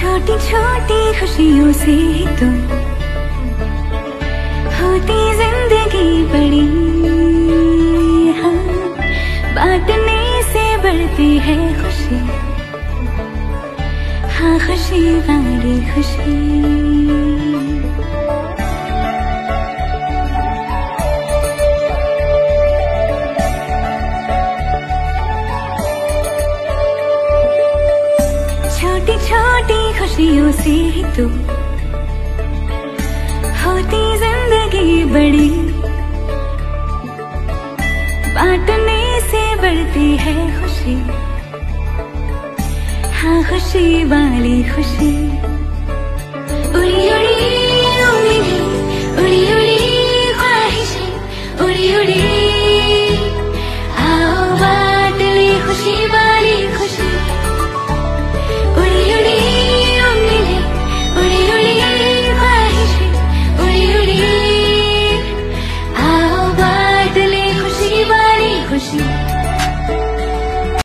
छोटी छोटी खुशियों से तो होती जिंदगी बड़ी, हाँ बांटने से बढ़ती है खुशी, हाँ खुशी वाली खुशी। छोटी छोटी खुशियों से तो होती जिंदगी बड़ी, बांटने से बढ़ती है खुशी, हाँ खुशी वाली खुशी।